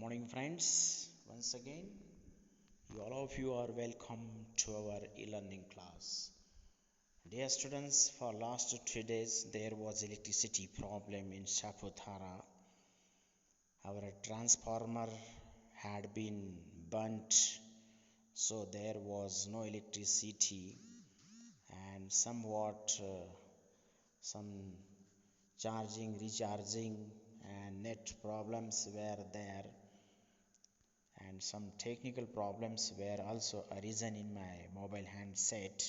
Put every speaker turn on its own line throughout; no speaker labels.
Morning, friends. Once again, all of you are welcome to our e-learning class. Dear students, for last 3 days there was electricity problem in Saputara. Our transformer had been burnt, so there was no electricity, and some charging, recharging, and net problems were there, and some technical problems were also arisen in my mobile handset.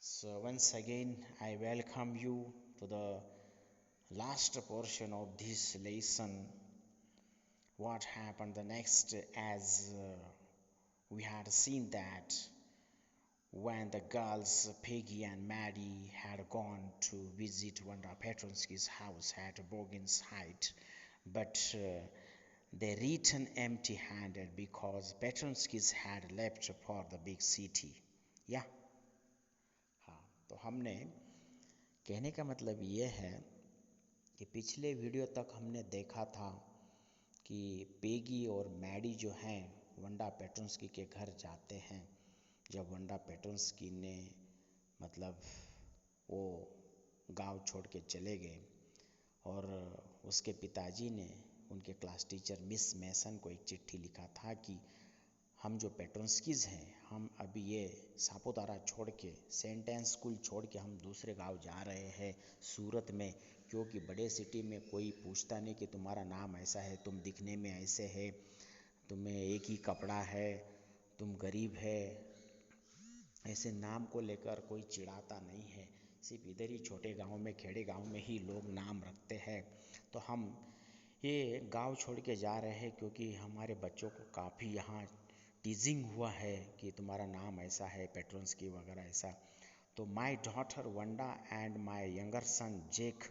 So once again I welcome you to the last portion of this lesson. What happened the next, as we had seen that when the girls Peggy and Maddie had gone to visit Wanda Petronsky's house at Bogin's Height, but they returned empty-handed because Petronsky's had left for the big city. या हाँ, तो हमने कहने का मतलब ये है कि पिछले वीडियो तक हमने देखा था कि पेगी और मैडी जो हैं वंडा पेट्रोंस्की के घर जाते हैं जब वंडा पेट्रोंस्की ने मतलब वो गांव छोड़ के चले गए, और उसके पिताजी ने उनके क्लास टीचर मिस मैसन को एक चिट्ठी लिखा था कि हम जो पेट्रोंस्कीज हैं हम अभी ये सापुतारा छोड़ के सेंट एन स्कूल छोड़ के हम दूसरे गांव जा रहे हैं सूरत में, क्योंकि बड़े सिटी में कोई पूछता नहीं कि तुम्हारा नाम ऐसा है, तुम दिखने में ऐसे है, तुम्हें एक ही कपड़ा है, तुम गरीब है, ऐसे नाम को लेकर कोई चिढ़ाता नहीं है। सिर्फ इधर ही छोटे गांव में, खेड़े गांव में ही लोग नाम रखते हैं। तो हम ये गांव छोड़ के जा रहे हैं क्योंकि हमारे बच्चों को काफ़ी यहाँ टीजिंग हुआ है कि तुम्हारा नाम ऐसा है पेट्रोंस्की वगैरह ऐसा। तो my daughter Wanda and my younger son Jake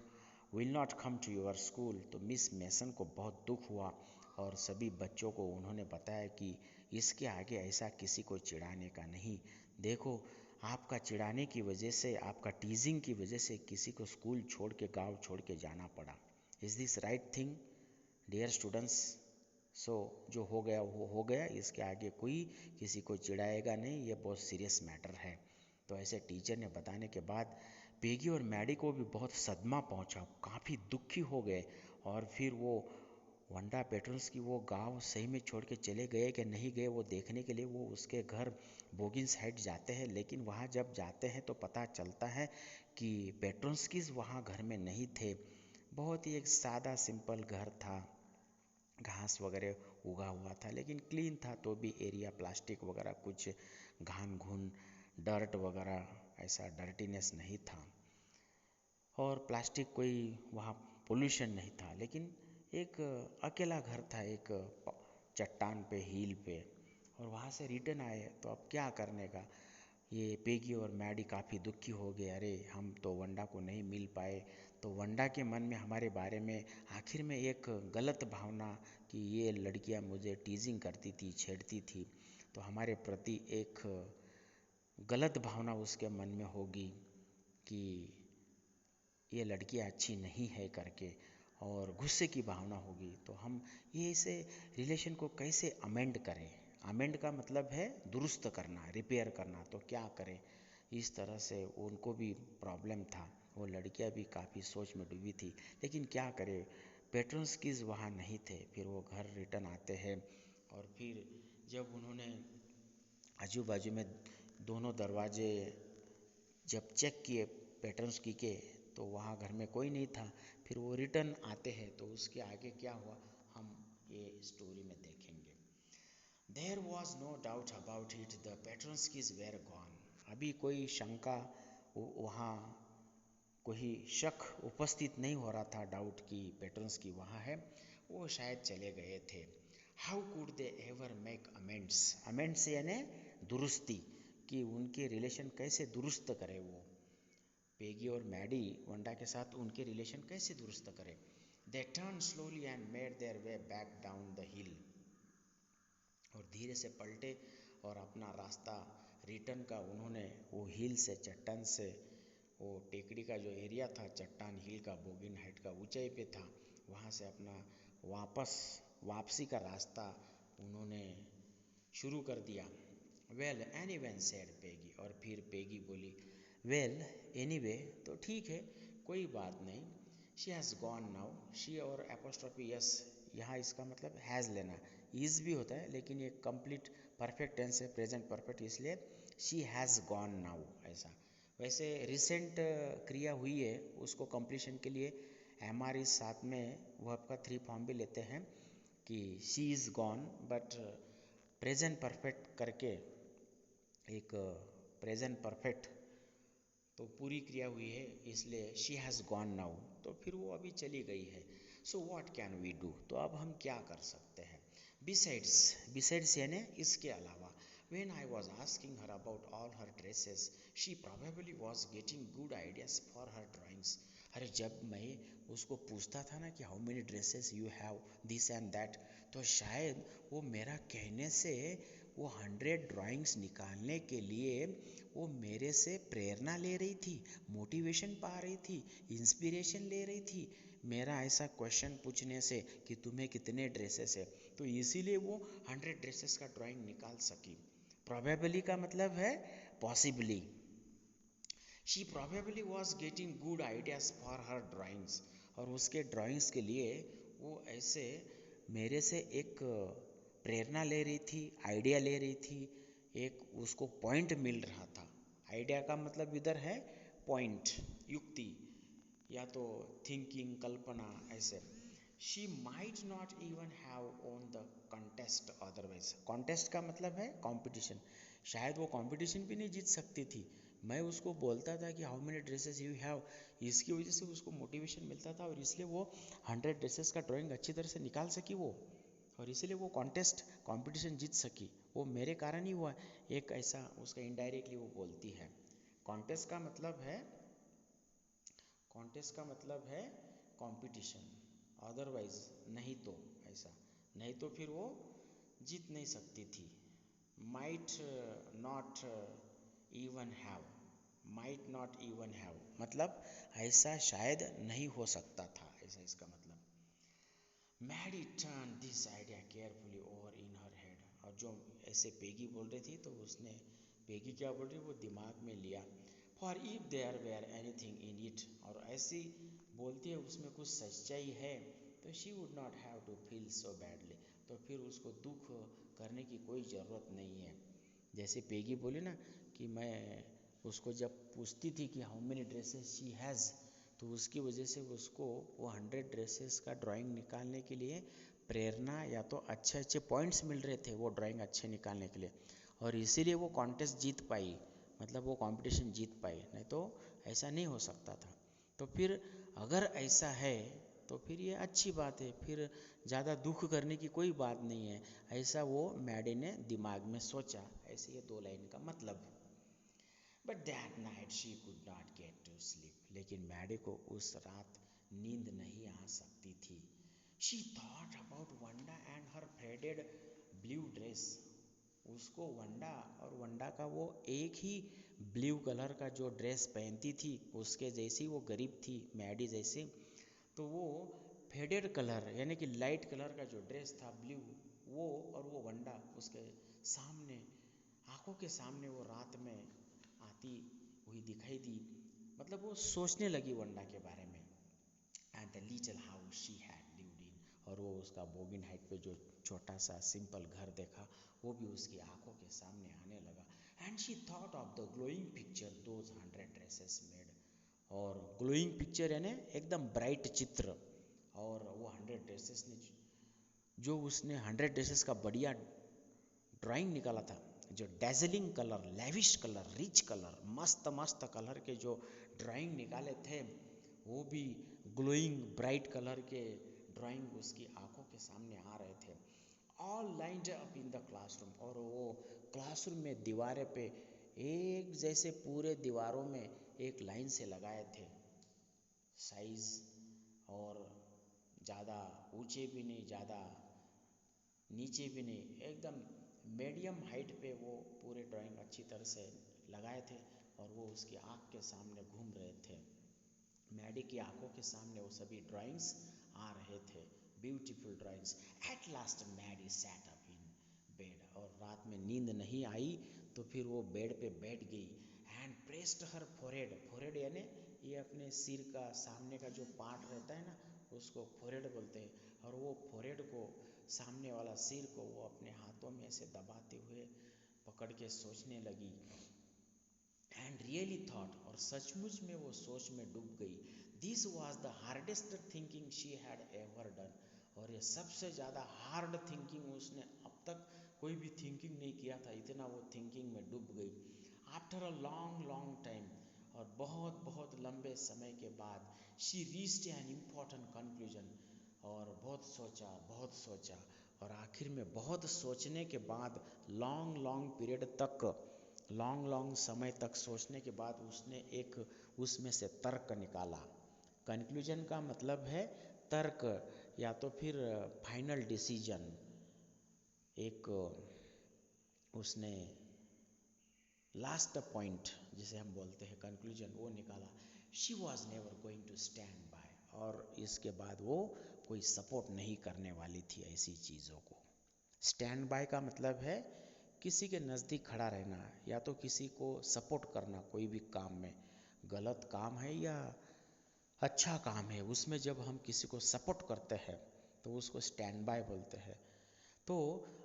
will not come to your school. तो मिस मैसन को बहुत दुख हुआ और सभी बच्चों को उन्होंने बताया कि इसके आगे ऐसा किसी को चिढ़ाने का नहीं। देखो, आपका चिढ़ाने की वजह से, आपका टीजिंग की वजह से किसी को स्कूल छोड़ के, गाँव छोड़ के जाना पड़ा। Is this right thing dear students? So जो हो गया वो हो गया, इसके आगे कोई किसी को चिढ़ाएगा नहीं, ये बहुत सीरियस मैटर है। तो ऐसे टीचर ने बताने के बाद पेगी और मैडी को भी बहुत सदमा पहुंचा, काफ़ी दुखी हो गए, और फिर वो वंडा पेट्रोंस्की वो गांव सही में छोड़ के चले गए कि नहीं गए वो देखने के लिए वो उसके घर बोगिन्स हाइट जाते हैं। लेकिन वहाँ जब जाते हैं तो पता चलता है कि पेट्रोंस्कीज वहाँ घर में नहीं थे। बहुत ही एक सादा सिंपल घर था, घास वगैरह उगा हुआ था लेकिन क्लीन था, तो भी एरिया प्लास्टिक वगैरह कुछ घान घुन डर्ट वगैरह ऐसा डर्टीनेस नहीं था, और प्लास्टिक कोई वहाँ पोल्यूशन नहीं था। लेकिन एक अकेला घर था एक चट्टान पे, हिल पे, और वहाँ से रिटर्न आए तो अब क्या करने का। ये पेगी और मैडी काफ़ी दुखी हो गए, अरे हम तो वंडा को नहीं मिल पाए। तो वंडा के मन में हमारे बारे में आखिर में एक गलत भावना कि ये लड़कियां मुझे टीजिंग करती थी, छेड़ती थी, तो हमारे प्रति एक गलत भावना उसके मन में होगी कि ये लड़कियां अच्छी नहीं है करके, और गुस्से की भावना होगी। तो हम ये इसे रिलेशन को कैसे अमेंड करें? अमेंड का मतलब है दुरुस्त करना, रिपेयर करना। तो क्या करें, इस तरह से उनको भी प्रॉब्लम था, वो लड़कियां भी काफ़ी सोच में डूबी थी। लेकिन क्या करें, पेट्रोंस्कीज वहाँ नहीं थे। फिर वो घर रिटर्न आते हैं, और फिर जब उन्होंने आजू बाजू में दोनों दरवाजे जब चेक किए पेट्रोंस्की के, तो वहाँ घर में कोई नहीं था। फिर वो रिटर्न आते हैं, तो उसके आगे क्या हुआ हम ये स्टोरी में देखेंगे। There was no doubt about it, the Petronskis were gone. अभी कोई शंका, वहाँ कोई शक उपस्थित नहीं हो रहा था, डाउट कि पेट्रोंस्की वहाँ है, वो शायद चले गए थे। How could they ever make amends? Amends यानी दुरुस्ती, कि उनके रिलेशन कैसे दुरुस्त करे वो, पेगी और मैडी वंडा के साथ उनके रिलेशन कैसे दुरुस्त करे। They turn slowly and made their way back down the हिल। और धीरे से पलटे और अपना रास्ता रिटर्न का उन्होंने वो हिल से, चट्टान से, वो टेकड़ी का जो एरिया था, चट्टान हिल का, बोगिन हाइट का ऊंचाई पे था, वहाँ से अपना वापस वापसी का रास्ता उन्होंने शुरू कर दिया। वेल एनीवे सेड पेगी, और फिर पेगी बोली वेल एनीवे, तो ठीक है, कोई बात नहीं। She has gone now, she और एपोस्ट्रोफी यस, यहाँ इसका मतलब हैज़ लेना, इज़ भी होता है लेकिन ये कंप्लीट परफेक्ट टेंस है, प्रेजेंट परफेक्ट, इसलिए शी हैज़ गॉन नाउ ऐसा। वैसे रिसेंट क्रिया हुई है, उसको कंप्लीशन के लिए एम आर इस साथ में वर्ब का 3 फॉर्म भी लेते हैं कि she is gone, but present perfect करके एक प्रेजेंट परफेक्ट तो पूरी क्रिया हुई है, इसलिए शी हैज़ गॉन नाउ, तो फिर वो अभी चली गई है। So what can we do, तो अब हम क्या कर सकते हैं। बिसाइड्स, बिसाइड्स यानी इसके अलावा, when I was asking her about all her dresses, she probably was getting good ideas for her drawings. अरे जब मैं उसको पूछता था ना कि how many dresses you have this and that, तो शायद वो मेरा कहने से वो 100 ड्राइंग्स निकालने के लिए वो मेरे से प्रेरणा ले रही थी, मोटिवेशन पा रही थी, इंस्पिरेशन ले रही थी मेरा ऐसा क्वेश्चन पूछने से कि तुम्हें कितने ड्रेसेस है, तो इसीलिए वो 100 ड्रेसेस का ड्राइंग निकाल सकी। प्रोबेबली का मतलब है possibly. She probably was getting good ideas for her drawings, और उसके ड्राइंग्स के लिए वो ऐसे मेरे से एक प्रेरणा ले रही थी, आइडिया ले रही थी, एक उसको पॉइंट मिल रहा था। आइडिया का मतलब इधर है पॉइंट, युक्ति या तो थिंकिंग, कल्पना ऐसे। She might not even have own the contest otherwise, contest का मतलब है कंपटीशन, शायद वो कंपटीशन भी नहीं जीत सकती थी। मैं उसको बोलता था कि how many dresses you have, इसकी वजह से उसको मोटिवेशन मिलता था और इसलिए वो 100 ड्रेसेस का ड्राइंग अच्छी तरह से निकाल सकी वो, और इसीलिए वो कॉन्टेस्ट कंपटीशन जीत सकी, वो मेरे कारण ही हुआ। एक ऐसा उसका इनडायरेक्टली वो बोलती है। कॉन्टेस्ट का मतलब है, कॉन्टेस्ट का मतलब है कंपटीशन, अदरवाइज नहीं तो ऐसा, नहीं तो फिर वो जीत नहीं सकती थी। Might not even have, might not even have मतलब ऐसा शायद नहीं हो सकता था, ऐसा इसका मतलब। Maddie turn this idea carefully over in her head, और जो ऐसे पेगी बोल रही थी तो उसने, पेगी क्या बोल रही वो दिमाग में लिया। For if there were anything in it, और ऐसी बोलती है उसमें कुछ सच्चाई है, तो she would not have to feel so badly, तो फिर उसको दुख करने की कोई ज़रूरत नहीं है। जैसे पेगी बोली ना कि मैं उसको जब पूछती थी कि how many dresses she has, तो उसकी वजह से उसको वो 100 ड्रेसेस का ड्राइंग निकालने के लिए प्रेरणा या तो अच्छे अच्छे पॉइंट्स मिल रहे थे वो ड्राइंग अच्छे निकालने के लिए, और इसीलिए वो कॉन्टेस्ट जीत पाई, मतलब वो कंपटीशन जीत पाई, नहीं तो ऐसा नहीं हो सकता था। तो फिर अगर ऐसा है तो फिर ये अच्छी बात है, फिर ज़्यादा दुख करने की कोई बात नहीं है, ऐसा वो मैडी ने दिमाग में सोचा। ऐसे ये 2 लाइन का मतलब। But that night she could not get to sleep, लेकिन मैडी को उस रात नींद नहीं आ सकती थी। She thought about Wanda and her faded blue dress, उसको वंडा और वंडा का वो एक ही ब्लू कलर का जो ड्रेस पहनती थी उसके जैसी वो गरीब थी मैडी जैसी, तो वो फेडेड कलर यानी कि लाइट कलर का जो ड्रेस था ब्लू, वो और वो वंडा उसके सामने, आंखों के सामने वो रात में आती हुई दिखाई दी। मतलब वो सोचने लगी वंडा के बारे में। And the little house she had lived in, और वो उसका बोगिन हाइट पे जो छोटा सा सिंपल घर देखा वो भी उसकी आंखों के सामने आने लगा। And she thought of the glowing picture those 100 dresses made, और ग्लोइंग पिक्चर यानी एकदम ब्राइट चित्र, और वो 100 ड्रेसेस ने जो उसने 100 ड्रेसेस का बढ़िया ड्राइंग निकाला था, जो dazzling colour, lavish colour, rich colour, मस्त मस्त कलर के जो ड्राइंग निकाले थे, वो भी ग्लोइंग ब्राइट कलर के ड्राइंग उसकी आंखों के सामने आ रहे थे। All lined up in the classroom, और वो क्लासरूम में दीवारें पे एक जैसे पूरे दीवारों में एक लाइन से लगाए थे, साइज और ज़्यादा ऊंचे भी नहीं, ज़्यादा नीचे भी नहीं, एकदम मीडियम हाइट पे वो पूरे ड्राइंग अच्छी तरह से लगाए थे, और वो उसकी आँख के सामने घूम रहे थे। मैडी की आंखों के सामने वो सभी ड्राइंग्स आ रहे थे। Beautiful drawings. At last Maddie sat up in bed, और रात में नींद नहीं आई तो फिर वो बेड पे बैठ गई। And pressed her forehead, forehead यानी ये अपने सिर का सामने का जो पार्ट रहता है ना, उसको फोरहेड बोलते हैं। और वो फोरहेड को, सामने वाला सिर को वो अपने हाथों में से दबाते हुए पकड़ के सोचने लगी। एंड रियली थॉट, और सचमुच में वो सोच में डूब गई। This was the hardest thinking she had ever done, और ये सबसे ज़्यादा हार्ड थिंकिंग उसने अब तक कोई भी थिंकिंग नहीं किया था, इतना वो थिंकिंग में डूब गई। After a long long time, और बहुत बहुत लंबे समय के बाद, she reached an important conclusion, और बहुत सोचा, और आखिर में बहुत सोचने के बाद, लॉन्ग लॉन्ग पीरियड तक, लॉन्ग लॉन्ग समय तक सोचने के बाद उसने एक उसमें से तर्क निकाला। कंक्लूजन का मतलब है तर्क, या तो फिर फाइनल डिसीजन। एक उसने लास्ट पॉइंट जिसे हम बोलते हैं कंक्लूजन, वो निकाला। She was never going to stand by, और इसके बाद वो कोई सपोर्ट नहीं करने वाली थी ऐसी चीज़ों को। स्टैंड बाय का मतलब है किसी के नज़दीक खड़ा रहना, या तो किसी को सपोर्ट करना कोई भी काम में, गलत काम है या अच्छा काम है, उसमें जब हम किसी को सपोर्ट करते हैं तो उसको स्टैंड बाय बोलते हैं। तो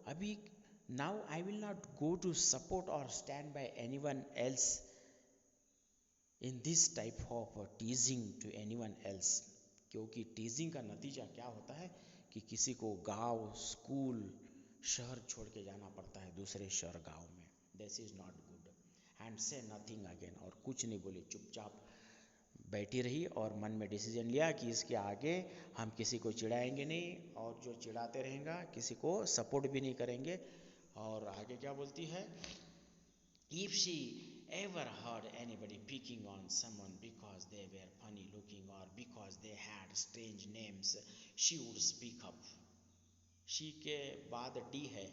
अभी now I will not go to support और stand by anyone else in this type of teasing to anyone else, क्योंकि टीजिंग का नतीजा क्या होता है कि किसी को गांव, स्कूल, शहर छोड़ के जाना पड़ता है दूसरे शहर, गांव में। This is not good. And से नथिंग अगेन, और कुछ नहीं बोली, चुपचाप बैठी रही और मन में डिसीजन लिया कि इसके आगे हम किसी को चिढ़ाएंगे नहीं, और जो चिढ़ाते रहेगा किसी को सपोर्ट भी नहीं करेंगे। और आगे क्या बोलती है, if she ever heard anybody picking on someone because they were funny looking or because they had strange names, she would speak up। She के बाद डी है,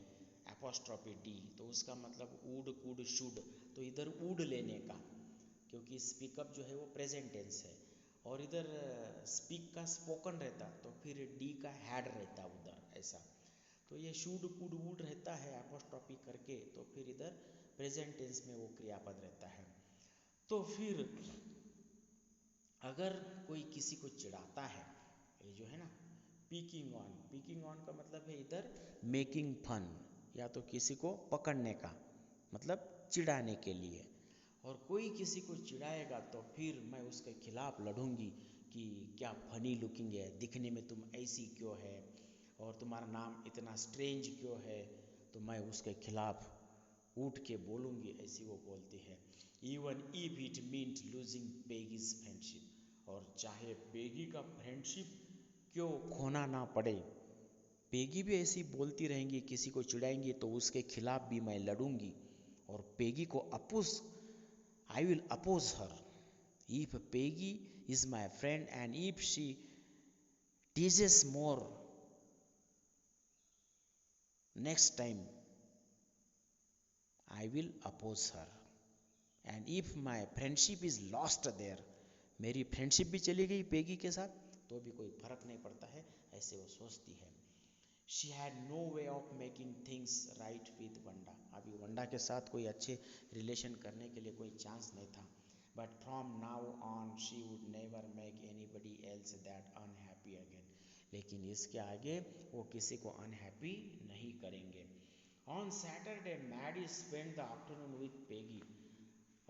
एपोस्ट्रॉफी डी, तो उसका मतलब वुड, कुड, शुड, तो इधर वुड लेने का, क्योंकि स्पीकअप जो है वो प्रेजेंट टेंस है, और इधर स्पीक का स्पोकन रहता तो फिर डी का हैड रहता उधर, ऐसा। तो ये शुड, कुड, वुड रहता है एपोस्ट्रॉफी करके, तो फिर इधर प्रेजेंट टेंस में वो क्रियापद रहता है। तो फिर अगर कोई किसी को चिढ़ाता है, ये जो है ना पिकिंग ऑन, पिकिंग ऑन का मतलब है इधर मेकिंग फन, या तो किसी को पकड़ने का मतलब चिढ़ाने के लिए। और कोई किसी को चिढ़ाएगा तो फिर मैं उसके खिलाफ लड़ूंगी कि क्या फनी लुकिंग है, दिखने में तुम ऐसी क्यों है, और तुम्हारा नाम इतना स्ट्रेंज क्यों है, तो मैं उसके खिलाफ उठ के बोलूँगी, ऐसी वो बोलती है। Even if it meant losing Peggy's friendship, और चाहे पेगी का फ्रेंडशिप क्यों खोना ना पड़े, पेगी भी ऐसी बोलती रहेंगी, किसी को चिढ़ाएंगी तो उसके खिलाफ भी मैं लड़ूंगी, और पेगी को oppose, I will oppose her. If Peggy is my friend and if she teases more next time, I will oppose her. And if my friendship is lost there, मेरी फ्रेंडशिप भी चली गई पेगी के साथ तो भी कोई फर्क नहीं पड़ता है, ऐसे वो सोचती है। She had no way of making things right with Wanda, अभी वंडा के साथ कोई अच्छे रिलेशन करने के लिए कोई चांस नहीं था। But from now on she would never make anybody else that unhappy again, लेकिन इसके आगे वो किसी को अनहैप्पी नहीं करेंगे। On Saturday Maddie spend the afternoon with Peggy,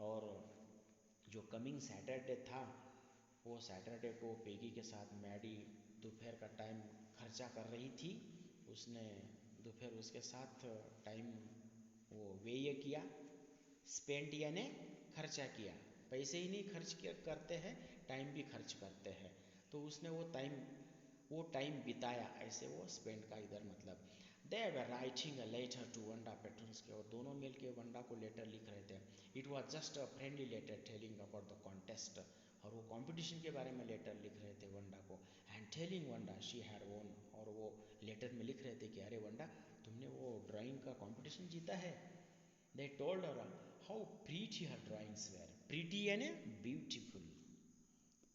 और जो कमिंग सैटरडे था वो सैटरडे को पेगी के साथ मैडी दोपहर का टाइम खर्चा कर रही थी। उसने दोपहर उसके साथ टाइम वो व्यय किया, स्पेंट यानी खर्चा किया, पैसे ही नहीं खर्च करते हैं, टाइम भी खर्च करते हैं, तो उसने वो टाइम बिताया, ऐसे वो स्पेंड का इधर मतलब। They were writing a letter to Wanda Petronski के, और दोनों मिल के वंडा को लेटर लिख रहे थे। It was just a friendly letter telling about the contest, और वो कंपटीशन के बारे में लेटर लिख रहे थे वंडा को। And telling Wanda she had won, और वो लेटर में लिख रहे थे कि अरे वंडा तुमने वो ड्राइंग का कंपटीशन जीता है। They told her how pretty her drawings were, pretty यानी ब्यूटीफुल,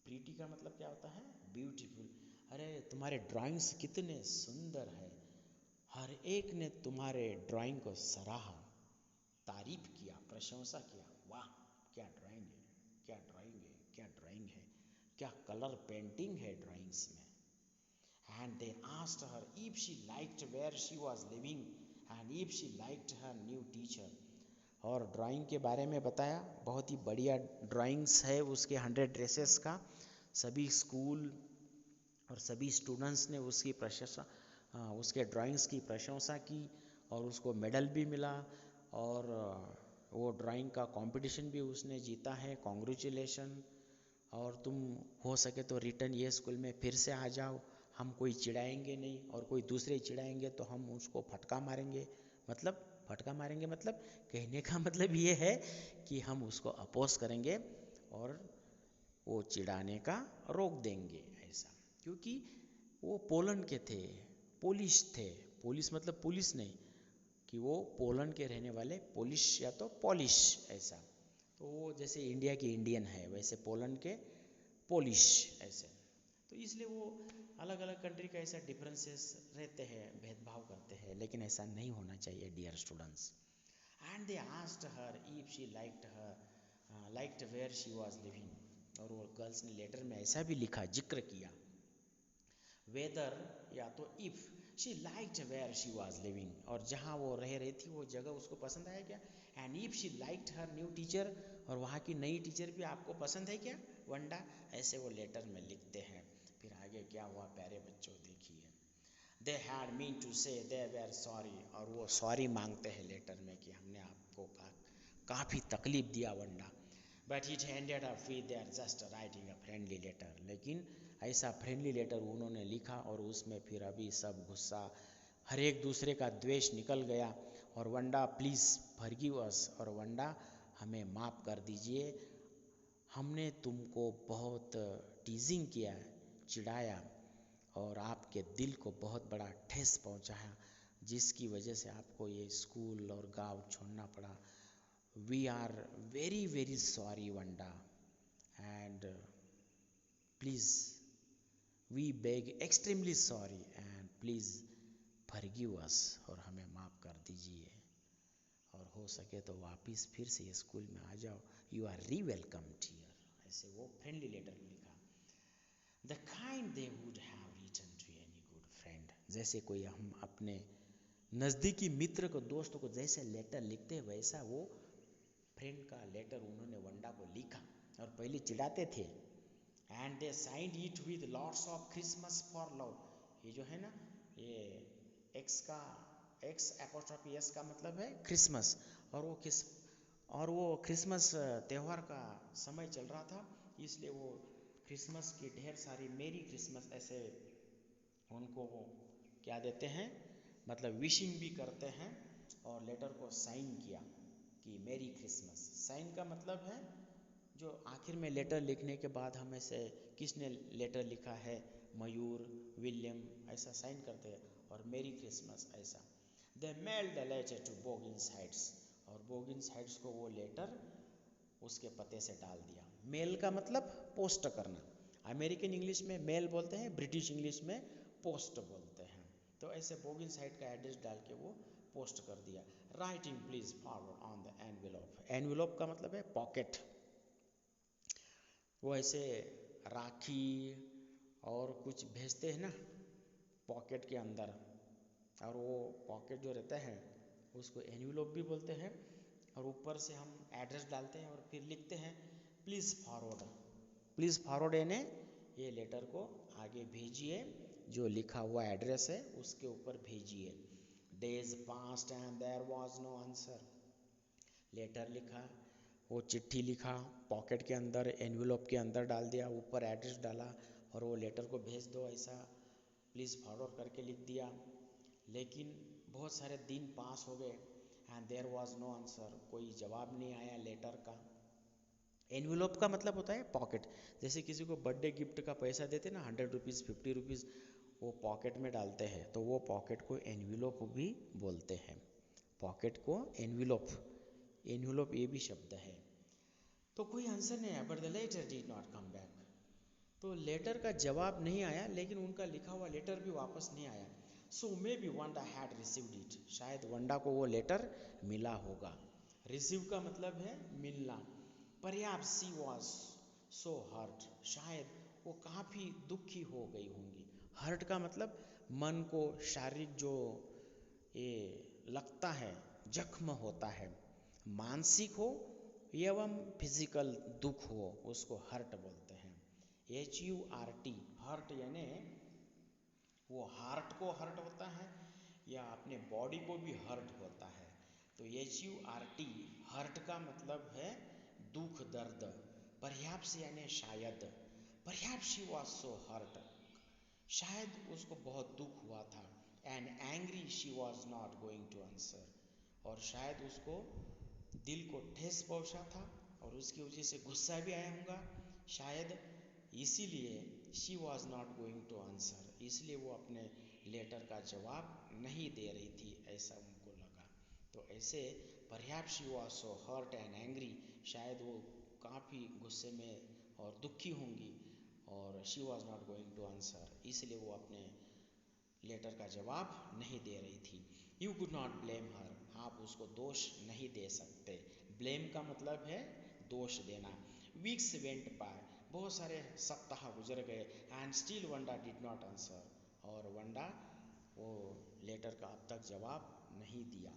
प्रीटी का मतलब क्या होता है ब्यूटीफुल। अरे तुम्हारे ड्राइंग्स कितने सुंदर है। हर एक ने तुम्हारे ड्राइंग को सराहा, तारीफ किया, प्रशंसा किया। वाह, क्या ड्राइंग है, क्या ड्राइंग है, क्या ड्राइंग है, क्या कलर पेंटिंग है ड्राइंग्स में। And they asked her if she liked where she was living and if she liked her new teacher. और ड्राइंग के बारे में बताया, बहुत ही बढ़िया ड्राइंग्स है उसके 100 ड्रेसेस का। सभी स्कूल और सभी स्टूडेंट्स ने उसकी प्रशंसा, उसके ड्राइंग्स की प्रशंसा की और उसको मेडल भी मिला। और वो ड्राइंग का कंपटीशन भी उसने जीता है। कॉन्ग्रेचुलेशन। और तुम हो सके तो रिटर्न ये स्कूल में फिर से आ जाओ, हम कोई चिढ़ाएंगे नहीं, और कोई दूसरे चिढ़ाएंगे तो हम उसको फटका मारेंगे। मतलब फटका मारेंगे मतलब कहने का मतलब ये है कि हम उसको अपोज करेंगे और वो चिढ़ाने का रोक देंगे ऐसा। क्योंकि वो पोलैंड के थे, पोलिश थे। पोलिश मतलब पुलिस नहीं, कि वो पोलैंड के रहने वाले, पोलिश या तो पॉलिश ऐसा। तो वो जैसे इंडिया के इंडियन है वैसे पोलैंड के पोलिश ऐसे। तो इसलिए वो अलग अलग कंट्री का ऐसा डिफरेंसेस रहते हैं, भेदभाव करते हैं, लेकिन ऐसा नहीं होना चाहिए dear students. And they asked her if she liked where she was living. और वो गर्ल्स ने लेटर में ऐसा भी लिखा, जिक्र किया, वेदर या तो if she liked where she was living, और जहाँ वो रह रही थी वो जगह उसको पसंद आया क्या। And if she liked her new teacher, और वहाँ की नई टीचर भी आपको पसंद है क्या, वंडा, ऐसे वो लेटर में लिखते हैं। फिर आगे क्या हुआ प्यारे बच्चों, देखिए। दे हैड मीन टू से दे वेर सॉरी, और वो सॉरी मांगते हैं लेटर में कि हमने आपको काफ़ी तकलीफ दिया Wanda. But it ended up with they are just writing a friendly letter. लेकिन ऐसा फ्रेंडली लेटर उन्होंने लिखा और उसमें फिर अभी सब गुस्सा, हर एक दूसरे का द्वेष निकल गया। और वंडा प्लीज़ फॉरगिव अस, और वंडा हमें माफ़ कर दीजिए, हमने तुमको बहुत टीजिंग किया, चिढ़ाया, और आपके दिल को बहुत बड़ा ठेस पहुंचाया, जिसकी वजह से आपको ये स्कूल और गांव छोड़ना पड़ा। We are very very sorry Wanda, and please we beg extremely sorry, and please forgive us, और हमें माफ़ कर दीजिए, और हो सके तो वापस फिर से स्कूल में आ जाओ, you are re welcome here. ऐसे वो फ्रेंडली लेटर में लिखा। The kind they would have written to any good friend, जैसे कोई हम अपने नज़दीकी मित्र को, दोस्त को जैसे लेटर लिखते हैं, वैसा वो फ्रेंड का लेटर उन्होंने वंडा को लिखा। और पहले चिढ़ाते थे। And they signed it with lots of Christmas for love. ये जो है ना, ये एक्स का, एक्स एपोस्ट्रोफी एस का मतलब है क्रिसमस। और वो क्रिसमस त्यौहार का समय चल रहा था, इसलिए वो क्रिसमस की ढेर सारी मेरी क्रिसमस ऐसे उनको क्या देते हैं, मतलब विशिंग भी करते हैं। और लेटर को साइन किया कि मेरी क्रिसमस। साइन का मतलब है जो आखिर में लेटर लिखने के बाद हम ऐसे, किसने लेटर लिखा है, मयूर, विलियम, ऐसा साइन करते हैं, और मेरी क्रिसमस ऐसा। They mailed the letter to Boggins Heights, और बोगिन्स हाइट्स को वो लेटर उसके पते से डाल दिया। मेल का मतलब पोस्ट करना, अमेरिकन इंग्लिश में मेल बोलते हैं, ब्रिटिश इंग्लिश में पोस्ट बोलते हैं। तो ऐसे बोगिन्स हाइट का एड्रेस डाल के वो पोस्ट कर दिया। Writing please forward on the envelope, envelope का मतलब है पॉकेट। वो ऐसे राखी और कुछ भेजते हैं ना पॉकेट के अंदर, और वो पॉकेट जो रहता है उसको एनवेलोप भी बोलते हैं। और ऊपर से हम एड्रेस डालते हैं और फिर लिखते हैं प्लीज़ फॉरवर्ड। प्लीज़ फॉरवर्ड यानी ये लेटर को आगे भेजिए, जो लिखा हुआ एड्रेस है उसके ऊपर भेजिए। Days passed and there was no answer. Letter लिखा, वो चिट्ठी लिखा, पॉकेट के अंदर एनवेलोप के अंदर डाल दिया, ऊपर एड्रेस डाला, और वो लेटर को भेज दो ऐसा प्लीज़ फॉरवर्ड करके लिख दिया। लेकिन बहुत सारे दिन पास हो गए and there was no answer, कोई जवाब नहीं आया लेटर का। एनवेलोप का मतलब होता है पॉकेट। जैसे किसी को बर्थडे गिफ्ट का पैसा देते ना, 100 रुपीज़ 50 रुपीज़, वो पॉकेट में डालते हैं, तो वो पॉकेट को एनवेलोप भी बोलते हैं। पॉकेट को एनवेलोप, एनवेलोप ये भी शब्द है। तो कोई आंसर नहीं आया, but the letter did not come back. तो लेटर का जवाब नहीं आया, लेकिन उनका लिखा हुआ लेटर भी वापस नहीं आया। So maybe Wanda had received it, शायद वंडा को वो लेटर मिला होगा। रिसीव का मतलब है मिलना। Perhaps she was so hurt, शायद वो काफ़ी दुखी हो गई होंगी। हर्ट का मतलब मन को शारीरिक जो ये लगता है, जख्म होता है, मानसिक हो एवं फिजिकल दुख हो, उसको हर्ट बोलते हैं। HURT, हर्ट यानी वो हार्ट को हर्ट होता है या अपने बॉडी को भी हर्ट होता है। तो HURT, हर्ट का मतलब है दुख, दर्द। परहैप्स यानी शायद, perhaps she was so hurt, शायद उसको बहुत दुख हुआ था। And angry she was not going to answer, और शायद उसको दिल को ठेस पहुंचा था और उसकी वजह से गुस्सा भी आया होगा शायद, इसीलिए she was not going to answer, इसलिए वो अपने लेटर का जवाब नहीं दे रही थी, ऐसा उनको लगा। तो ऐसे perhaps she was so hurt and angry, शायद वो काफ़ी गुस्से में और दुखी होंगी, और she was not going to answer, इसलिए वो अपने लेटर का जवाब नहीं दे रही थी। यू कुड नॉट ब्लेम हर, आप उसको दोष नहीं दे सकते। ब्लेम का मतलब है दोष देना। वीक्स वेंट बाय, बहुत सारे सप्ताह गुजर गए। And still Wanda did not answer, और वंडा वो लेटर का अब तक जवाब नहीं दिया।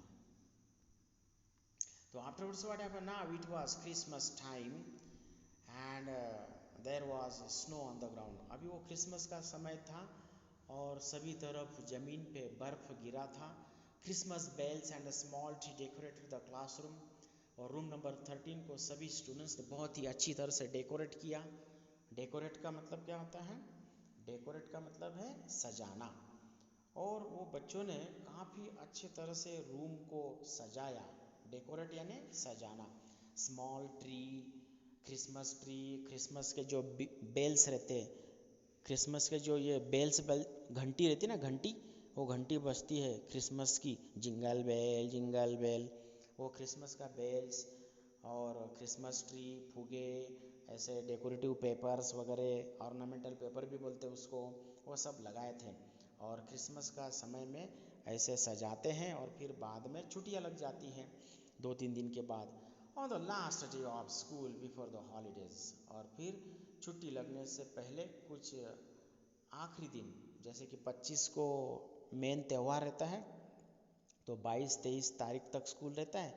तो afterwards what happened, now it was Christmas time and there was snow on the ground. अभी वो क्रिसमस का समय था और सभी तरफ ज़मीन पे बर्फ़ गिरा था। Christmas bells and a small tree decorated the classroom, और रूम नंबर 13 को सभी स्टूडेंट्स ने बहुत ही अच्छी तरह से डेकोरेट किया। डेकोरेट का मतलब क्या होता है? डेकोरेट का मतलब है सजाना, और वो बच्चों ने काफ़ी अच्छे तरह से रूम को सजाया। डेकोरेट यानी सजाना। Small tree, Christmas tree, Christmas के जो बेल्स रहते, क्रिसमस के जो ये बेल्स घंटी रहती है ना, घंटी, वो घंटी बजती है क्रिसमस की, जिंगल बेल जिंगल बेल, वो क्रिसमस का बेल्स, और क्रिसमस ट्री, फुगे, ऐसे डेकोरेटिव पेपर्स वगैरह, ऑर्नामेंटल पेपर भी बोलते हैं उसको, वो सब लगाए थे। और क्रिसमस का समय में ऐसे सजाते हैं और फिर बाद में छुट्टियां लग जाती हैं 2-3 दिन के बाद। On the last day of school before the holidays, और फिर छुट्टी लगने से पहले कुछ आखिरी दिन, जैसे कि 25 को मेन त्यौहार रहता है, तो 22-23 तारीख तक स्कूल रहता है,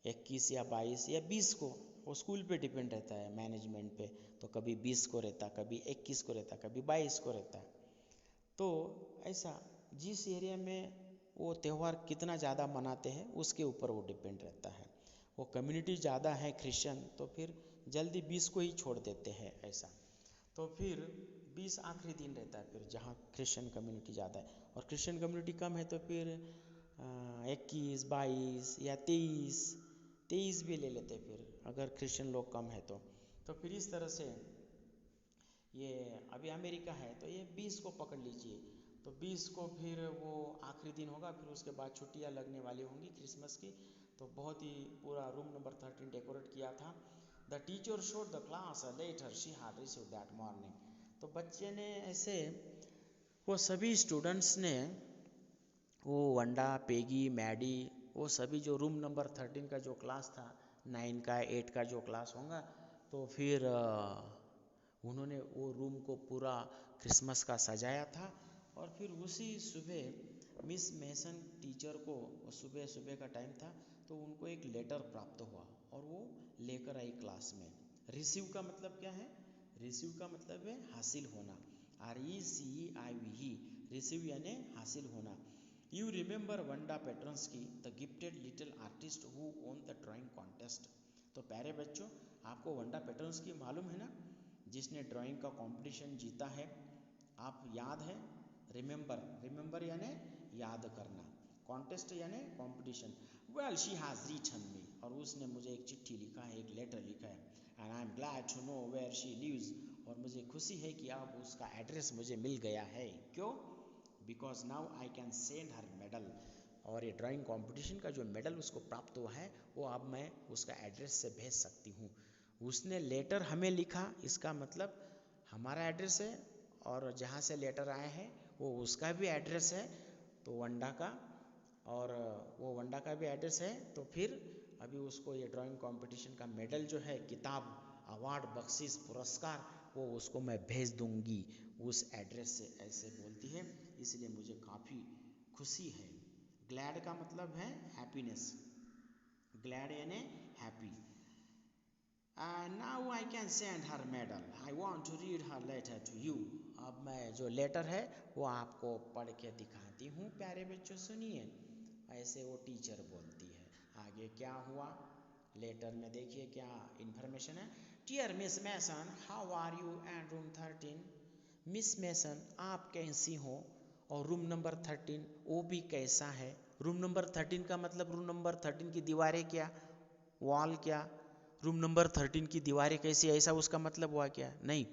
21 या 22 या 20 को, वो स्कूल पे डिपेंड रहता है, मैनेजमेंट पे। तो कभी 20 को रहता, कभी 21 को रहता, कभी 22 को रहता है। तो ऐसा जिस एरिया में वो त्यौहार कितना ज़्यादा मनाते हैं उसके ऊपर वो डिपेंड रहता है। वो कम्युनिटी ज़्यादा है क्रिश्चियन, तो फिर जल्दी 20 को ही छोड़ देते हैं ऐसा। तो फिर 20 आखिरी दिन रहता है फिर, जहाँ क्रिश्चियन कम्युनिटी ज़्यादा है, और क्रिश्चियन कम्युनिटी कम है तो फिर 21, 22 या 23 भी ले लेते फिर, अगर क्रिश्चियन लोग कम है तो फिर इस तरह से ये अभी अमेरिका है तो ये 20 को पकड़ लीजिए, तो 20 को फिर वो आखिरी दिन होगा, फिर उसके बाद छुट्टियां लगने वाली होंगी क्रिसमस की। तो बहुत ही पूरा रूम नंबर 13 डेकोरेट किया था। The teacher showed the class letter she had received that morning, तो बच्चे ने ऐसे, वो सभी स्टूडेंट्स ने, वो वंडा, पेगी, मैडी, वो सभी जो रूम नंबर 13 का जो क्लास था, 9 का 8 का जो क्लास होगा, तो फिर उन्होंने वो रूम को पूरा क्रिसमस का सजाया था। और फिर उसी सुबह मिस मेसन टीचर को, सुबह सुबह का टाइम था, तो उनको एक लेटर प्राप्त हुआ और वो लेकर आई क्लास में। रिसीव का मतलब क्या है? रिसीव का मतलब है हासिल होना, RECIVE, रिसीव यानी हासिल होना। You remember Wanda Petronski, the gifted little artist who won the drawing contest. तो प्यारे बच्चों, आपको वंडा पेट्रंस्की मालूम है ना, जिसने ड्राइंग का कंपटीशन जीता है, आप याद है? रिमेंबर, रिमेंबर यानी याद करना, कॉन्टेस्ट यानी competition. Well she has written me, और उसने मुझे एक चिट्ठी लिखा है, एक लेटर लिखा है। And I am glad to know where she lives, और मुझे खुशी है कि अब उसका एड्रेस मुझे मिल गया है। क्यों? Because now I can send her medal, और ये ड्राइंग कंपटीशन का जो मेडल उसको प्राप्त हुआ है वो अब मैं उसका एड्रेस से भेज सकती हूँ। उसने लेटर हमें लिखा, इसका मतलब हमारा एड्रेस है और जहाँ से लेटर आए हैं वो उसका भी एड्रेस है, तो वंडा का, और वो वंडा का भी एड्रेस है। तो फिर अभी उसको ये ड्राइंग कंपटीशन का मेडल जो है, किताब, अवार्ड, बख्शीश, पुरस्कार, वो उसको मैं भेज दूंगी उस एड्रेस से, ऐसे बोलती है। इसलिए मुझे काफ़ी खुशी है। ग्लैड का मतलब है हैप्पीनेस, ग्लैड यानी happy. Now I can send her medal, I want to read her letter to you. अब मैं जो लेटर है वो आपको पढ़ के दिखाती हूँ, प्यारे बच्चों सुनिए। ऐसे वो टीचर बोलती है। आगे क्या हुआ लेटर में देखिए क्या इन्फॉर्मेशन है। Dear Miss Mason, how are you and room 13। Miss Mason आप कैसी हो, और रूम नंबर 13 वो भी कैसा है। रूम नंबर 13 का मतलब रूम नंबर 13 की दीवारें क्या, वॉल क्या, रूम नंबर 13 की दीवारें कैसी, ऐसा उसका मतलब हुआ क्या? नहीं,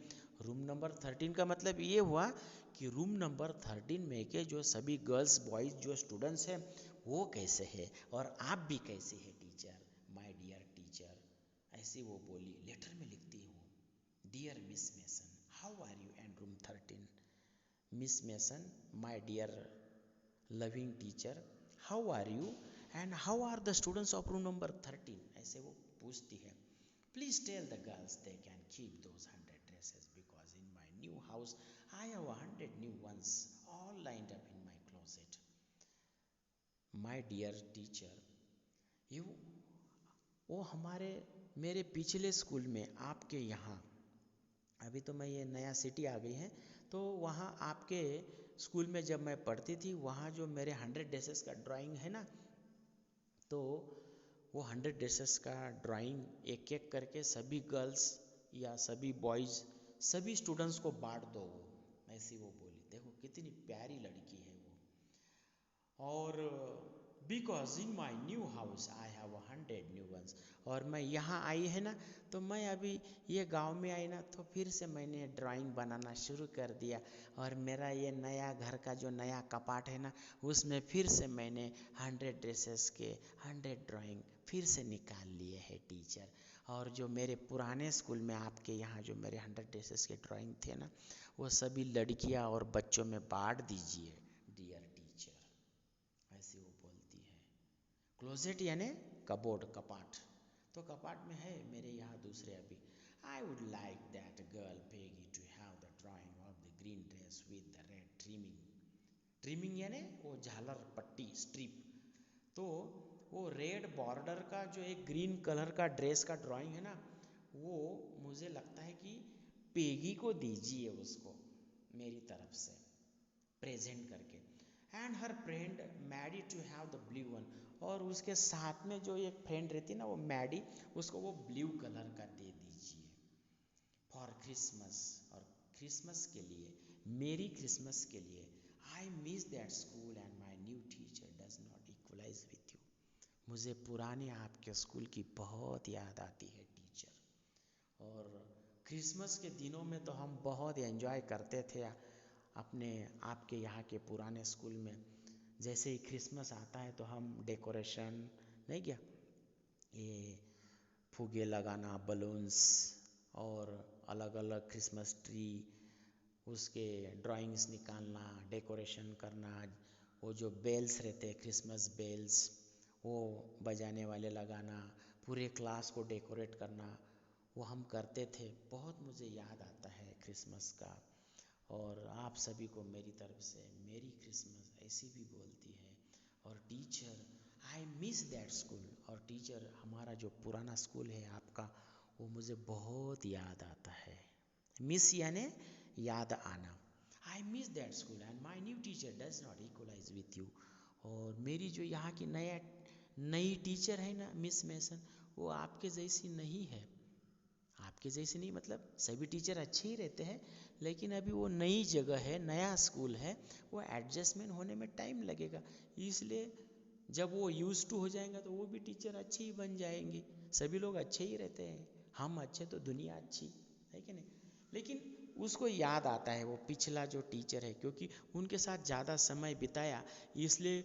रूम नंबर 13 का मतलब ये हुआ कि रूम नंबर 13 में के जो सभी गर्ल्स बॉयज़ जो स्टूडेंट्स हैं वो कैसे हैं, और आप भी कैसे हैं टीचर, माय डियर टीचर, ऐसी वो बोली। लेटर में लिखती हूँ, dear Miss Mason, how are you and room 13। Miss Mason, my dear loving teacher, how are you and how are the students of room number 13, ऐसे वो पूछती है। Please tell the girls they can keep those 100 dresses because in my new house I have 100 new ones all lined up in my closet. My dear teacher, you, वो हमारे मेरे पिछले school में आपके यहाँ, अभी तो मैं ये नया सिटी आ गई है, तो वहाँ आपके स्कूल में जब मैं पढ़ती थी वहाँ जो मेरे 100 ड्रेसेस का ड्राइंग है ना, तो वो 100 ड्रेसेस का ड्राइंग एक एक करके सभी गर्ल्स या सभी बॉयज़ सभी स्टूडेंट्स को बांट दो, वो ऐसी वो बोली। देखो कितनी प्यारी लड़की है वो। और because in my new house I have 100 new once, और मैं यहाँ आई है ना, तो मैं अभी ये गांव में आई ना, तो फिर से मैंने ड्राइंग बनाना शुरू कर दिया, और मेरा ये नया घर का जो नया कपाट है ना, उसमें फिर से मैंने 100 ड्रेसेस के 100 ड्राइंग फिर से निकाल लिए हैं टीचर। और जो मेरे पुराने स्कूल में आपके यहाँ जो मेरे 100 ड्रेसेस के ड्राइंग थे ना, वो सभी लड़कियाँ और बच्चों में बांट दीजिए डियर टीचर, ऐसी वो बोलती है। क्लोजेट यानी कबोर्ड, कपाट, तो कपाट में है मेरे यहाँ दूसरे अभी। I would like that girl Peggy to have the drawing of the green dress with the red trimming. Trimming यानी वो झालर पट्टी स्ट्रिप, तो वो रेड बॉर्डर का जो एक ग्रीन कलर का ड्रेस का ड्राइंग है ना, वो मुझे लगता है कि पेगी को दीजिए उसको मेरी तरफ से प्रेजेंट करके। And her friend Maddie to have the blue one, और उसके साथ में जो एक फ्रेंड रहती है ना वो मैडी, उसको वो ब्लू कलर का दे दीजिए फॉर क्रिसमस, और क्रिसमस के लिए, मेरी क्रिसमस के लिए। I miss that school and my new teacher does not equalise with you. मुझे पुराने आपके स्कूल की बहुत याद आती है टीचर। और क्रिसमस के दिनों में तो हम बहुत एंजॉय करते थे अपने आपके यहाँ के पुराने स्कूल में। जैसे ही क्रिसमस आता है तो हम डेकोरेशन, नहीं क्या, ये फुगे लगाना, बलून्स, और अलग अलग क्रिसमस ट्री, उसके ड्राइंग्स निकालना, डेकोरेशन करना, वो जो बेल्स रहते हैं क्रिसमस बेल्स, वो बजाने वाले लगाना, पूरे क्लास को डेकोरेट करना, वो हम करते थे। बहुत मुझे याद आता है क्रिसमस का। और आप सभी को मेरी तरफ से मेरी क्रिसमस ऐसी भी बोलती है। और teacher, I miss that school, और टीचर हमारा जो पुराना स्कूल है आपका, वो मुझे बहुत याद आता है। मिस यानी याद आना। I miss that school and my new teacher does not equalise with you. और मेरी जो यहाँ की नई टीचर है ना मिस मैसन, वो आपके जैसी नहीं है। आपके जैसे नहीं मतलब सभी टीचर अच्छे ही रहते हैं, लेकिन अभी वो नई जगह है, नया स्कूल है, वो एडजस्टमेंट होने में टाइम लगेगा। इसलिए जब वो यूज टू हो जाएगा तो वो भी टीचर अच्छे ही बन जाएंगे। सभी लोग अच्छे ही रहते हैं, हम अच्छे तो दुनिया अच्छी है कि नहीं। लेकिन उसको याद आता है वो पिछला जो टीचर है, क्योंकि उनके साथ ज़्यादा समय बिताया, इसलिए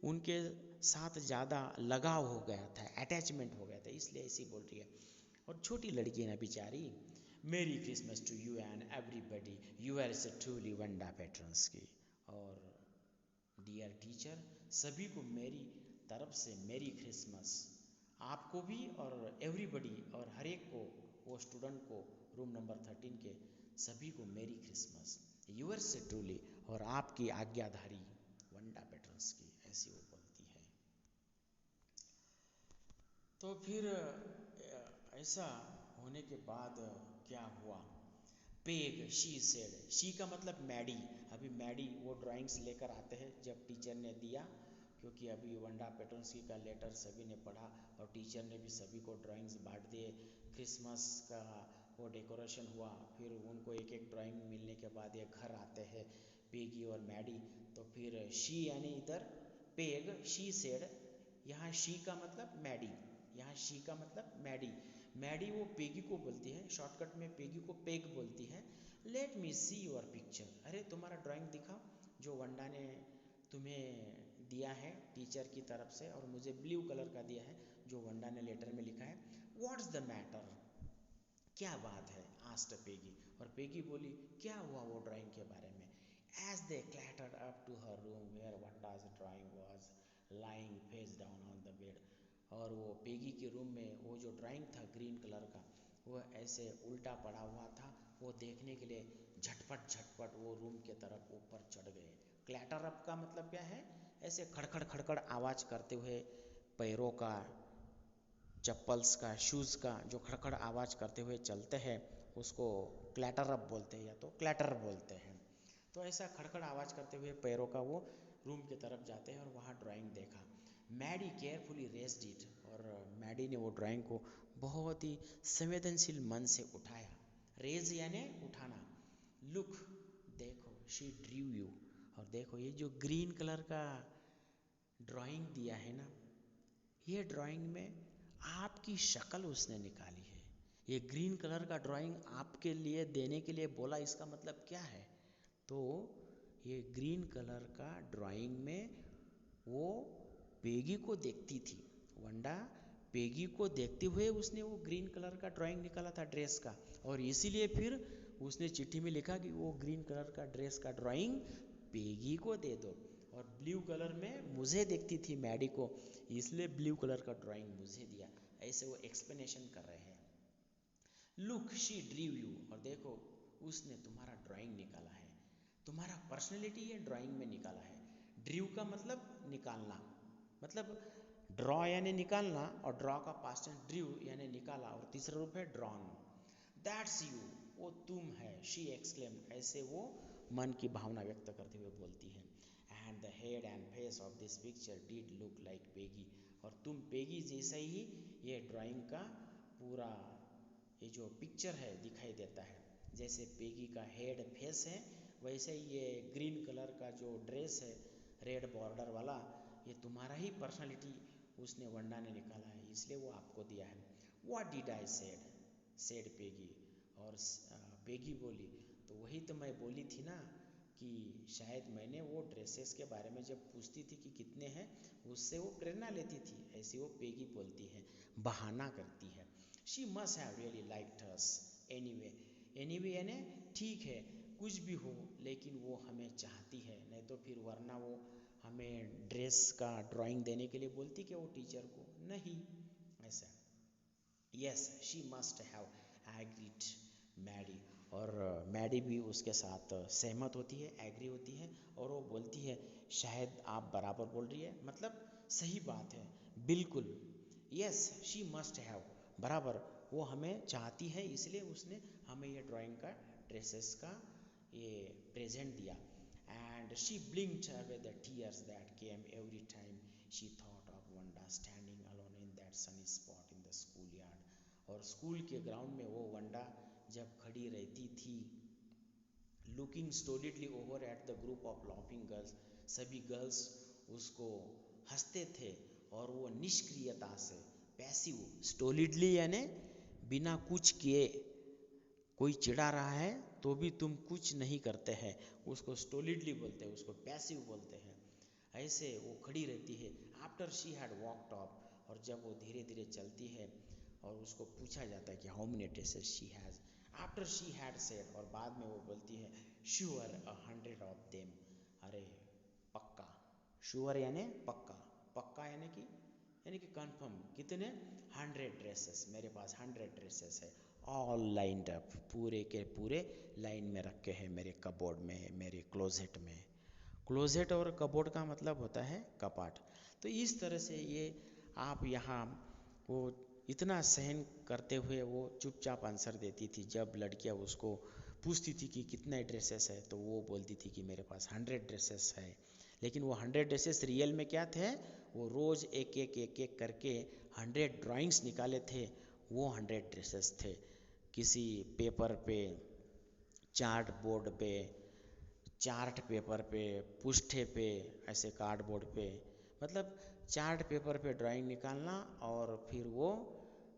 उनके साथ ज़्यादा लगाव हो गया था, अटैचमेंट हो गया था, इसलिए ऐसी बोल रही है। और छोटी लड़की है ना बेचारी, merry Christmas to you and everybody, yours truly Wanda Petronski. और डियर टीचर, सभी को मेरी तरफ से मेरी क्रिसमस, आपको भी और एवरीबडी और हर एक को, वो स्टूडेंट को रूम नंबर 13 के सभी को मेरी क्रिसमस, यूएस से ट्रूली और आपकी आज्ञाधारी वंडा पेट्रन्स्की, ऐसी वो बोलती है। तो फिर ऐसा होने के बाद क्या हुआ, पेग शी सेड, शी का मतलब मैडी। अभी मैडी वो ड्राइंग्स लेकर आते हैं जब टीचर ने दिया, क्योंकि अभी वंडा पेट्रन्स्की का लेटर सभी ने पढ़ा और टीचर ने भी सभी को ड्राइंग्स बांट दिए। क्रिसमस का वो डेकोरेशन हुआ, फिर उनको एक एक ड्राइंग मिलने के बाद ये घर आते हैं पेगी और मैडी। तो फिर शी यानी इधर पेग शी सेड, यहाँ शी का मतलब मैडी, यहाँ शी का मतलब मैडी। मैडी वो पेगी को बोलती है, शॉर्टकट में पेगी को पेग बोलती है। Let me see your picture, अरे तुम्हारा ड्राइंग दिखाओ जो वंडा ने तुम्हें दिया है टीचर की तरफ से, और मुझे ब्लू कलर का दिया है जो वंडा ने लेटर में लिखा है। व्हाट्स द मैटर, क्या बात है, आस्क्ड पेगी। और पेगी बोली क्या हुआ वो ड्राइंग के बारे में। As they clattered up to her room where Wanda's drawing was lying face down on the bed. और वो पेगी के रूम में वो जो ड्राइंग था ग्रीन कलर का, वो ऐसे उल्टा पड़ा हुआ था। वो देखने के लिए झटपट झटपट वो रूम के तरफ ऊपर चढ़ गए। क्लैटर अप का मतलब क्या है, ऐसे खड़खड़ खड़खड़ आवाज़ करते हुए पैरों का, चप्पल्स का, शूज़ का जो खड़खड़ आवाज़ करते हुए चलते हैं उसको क्लैटर अप बोलते हैं या तो क्लैटर बोलते हैं। तो ऐसा खड़खड़ आवाज़ करते हुए पैरों का वो रूम की तरफ जाते हैं और वहाँ ड्राइंग देखा। मैडी केयरफुली रेस्ड इट, और मैडी ने वो ड्राइंग को बहुत ही संवेदनशील मन से उठाया। रेज यानी उठाना। लुक, देखो, शी ड्रीव यू, और देखो ये जो ग्रीन कलर का ड्राइंग दिया है ना, ये ड्राइंग में आपकी शक्ल उसने निकाली है। ये ग्रीन कलर का ड्राइंग आपके लिए देने के लिए बोला, इसका मतलब क्या है, तो ये ग्रीन कलर का ड्राइंग में वो पेगी को देखती थी, वंडा पेगी को देखते हुए उसने वो ग्रीन कलर का ड्राइंग निकाला था ड्रेस का, और इसीलिए फिर उसने चिट्ठी में लिखा कि वो ग्रीन कलर का ड्रेस का ड्राइंग पेगी को दे दो, और ब्लू कलर में मुझे देखती थी मैडी को, इसलिए ब्लू कलर का ड्राइंग मुझे दिया। ऐसे वो एक्सप्लेनेशन कर रहे हैं। लुक शी ड्रीव यू, और देखो उसने तुम्हारा ड्राइंग निकाला है, तुम्हारा पर्सनैलिटी ये ड्राइंग में निकाला है। ड्रीव का मतलब निकालना, मतलब ड्रॉ यानी निकालना, और ड्रॉ का पास्ट टेंस ड्रीव यानी निकाला, और तीसरा रूप है ड्रॉन। दैट्स यू, वो तुम है। शी एक्सक्लेम, ऐसे वो मन की भावना व्यक्त करते हुए बोलती है। And the head and face of this picture did look like Peggy, और तुम पेगी जैसा ही ये ड्राइंग का पूरा ये जो पिक्चर है दिखाई देता है। जैसे पेगी का हेड फेस है, वैसे ही ये ग्रीन कलर का जो ड्रेस है रेड बॉर्डर वाला, ये तुम्हारा ही पर्सनालिटी उसने वंडा ने निकाला है, इसलिए वो आपको दिया है। What did I said, said Peggy, और पेगी बोली, तो वही तो मैं बोली थी ना कि शायद मैंने वो ड्रेसेस के बारे में जब पूछती थी कि कितने हैं, उससे वो प्रेरणा लेती थी, ऐसी वो पेगी बोलती है, बहाना करती है। She must have really liked us anyway, anyway यानी ठीक है, कुछ भी हो लेकिन वो हमें चाहती है, नहीं तो फिर वरना वो हमें ड्रेस का ड्राइंग देने के लिए बोलती कि वो टीचर को नहीं, ऐसा। Yes she must have agreed Maddie, और मैडी भी उसके साथ सहमत होती है, एग्री होती है, और वो बोलती है शायद आप बराबर बोल रही है, मतलब सही बात है, बिल्कुल। यस शी मस्ट हैव, बराबर, वो हमें चाहती है, इसलिए उसने हमें ये ड्राइंग का ड्रेसेस का ये प्रेजेंट दिया। And she blinked away the tears that came every time she thought of Wanda standing alone in that sunny spot in the schoolyard। और स्कूल के ग्राउंड में वो वंडा जब खड़ी रहती थी, looking stolidly over at the group of laughing girls, सभी girls उसको हंसते थे, और वो निष्क्रियता से, पैसिव, स्टोलिडली यानी बिना कुछ किए, कोई चिढ़ा रहा है तो भी तुम कुछ नहीं करते हैं, उसको स्टोलिडली बोलते हैं, उसको पैसिव बोलते हैं। ऐसे वो खड़ी रहती है। After she had walked off, और जब वो धीरे धीरे चलती है और उसको पूछा जाता है कि how many dresses she has, after she had said, और बाद में वो बोलती है, श्योर 100 ऑफ देम, अरे पक्का, श्योर यानी पक्का, पक्का यानी कि कंफर्म, कितने, 100 ड्रेसेस, मेरे पास 100 ड्रेसेस है, ऑल लाइंड अप, पूरे के पूरे लाइन में रखे हैं मेरे कबोर्ड में, मेरे क्लोजेट में। क्लोजेट और कबोर्ड का मतलब होता है कपाट। तो इस तरह से ये आप यहाँ, वो इतना सहन करते हुए वो चुपचाप आंसर देती थी। जब लड़कियां उसको पूछती थी कि कितने ड्रेसेस है, तो वो बोलती थी कि मेरे पास 100 ड्रेसेस है। लेकिन वो 100 ड्रेसेस रियल में क्या थे, वो रोज़ एक एक एक एक करके 100 ड्राइंग्स निकाले थे, वो 100 ड्रेसेस थे। किसी पेपर पे, चार्ट बोर्ड पे, चार्ट पेपर पे, पुष्ठे पे, ऐसे कार्डबोर्ड पे, मतलब चार्ट पेपर पे ड्राइंग निकालना, और फिर वो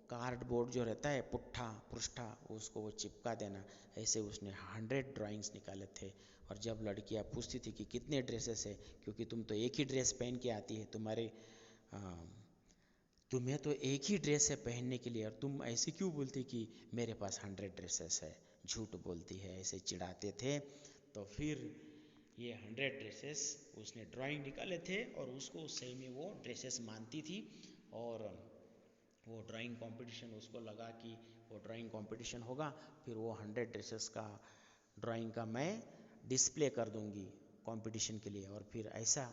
कार्डबोर्ड जो रहता है, पुट्ठा पृष्ठा, उसको वो चिपका देना। ऐसे उसने 100 ड्राइंग्स निकाले थे। और जब लड़कियां पूछती थी कि कितने ड्रेसेस है, क्योंकि तुम तो एक ही ड्रेस पहन के आती है, तुम्हें तो एक ही ड्रेस है पहनने के लिए, और तुम ऐसे क्यों बोलती कि मेरे पास 100 ड्रेसेस है, झूठ बोलती है, ऐसे चिढ़ाते थे। तो फिर ये 100 ड्रेसेस उसने ड्राइंग निकाले थे, और उसको सही में वो ड्रेसेस मानती थी। और वो ड्राइंग कंपटीशन उसको लगा कि वो ड्राइंग कंपटीशन होगा, फिर वो 100 ड्रेसेस का ड्राइंग का मैं डिस्प्ले कर दूंगी कंपटीशन के लिए। और फिर ऐसा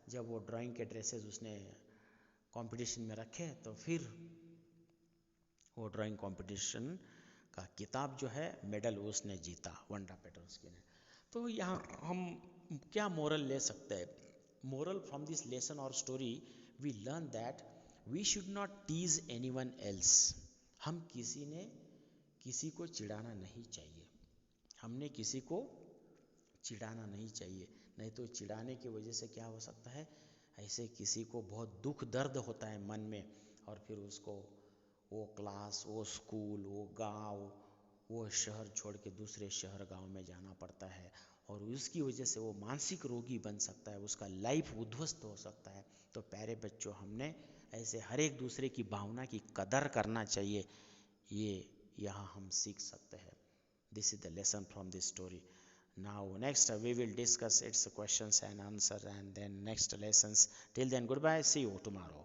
जब वो ड्राइंग के ड्रेसेस उसने कंपटीशन में रखे, तो फिर वो ड्राइंग कंपटीशन का किताब जो है, मेडल उसने जीता, वंडा पेट्रोल्स्की ने। तो यहाँ हम क्या मोरल ले सकते हैं? मोरल फ्रॉम दिस लेसन और story we learn that we should not tease anyone else. हम किसी को चिढ़ाना नहीं चाहिए, हमने किसी को चिढ़ाना नहीं चाहिए। नहीं तो चिढ़ाने की वजह से क्या हो सकता है, ऐसे किसी को बहुत दुख दर्द होता है मन में, और फिर उसको वो क्लास, वो स्कूल, वो गांव, वो शहर छोड़ के दूसरे शहर गांव में जाना पड़ता है, और उसकी वजह से वो मानसिक रोगी बन सकता है, उसका लाइफ उद्ध्वस्त हो सकता है। तो प्यारे बच्चों, हमने ऐसे हर एक दूसरे की भावना की कदर करना चाहिए, ये यहाँ हम सीख सकते हैं। This is the lesson from this story. Now next we will discuss its questions and answer, and then next lessons. Till then, goodbye, see you tomorrow.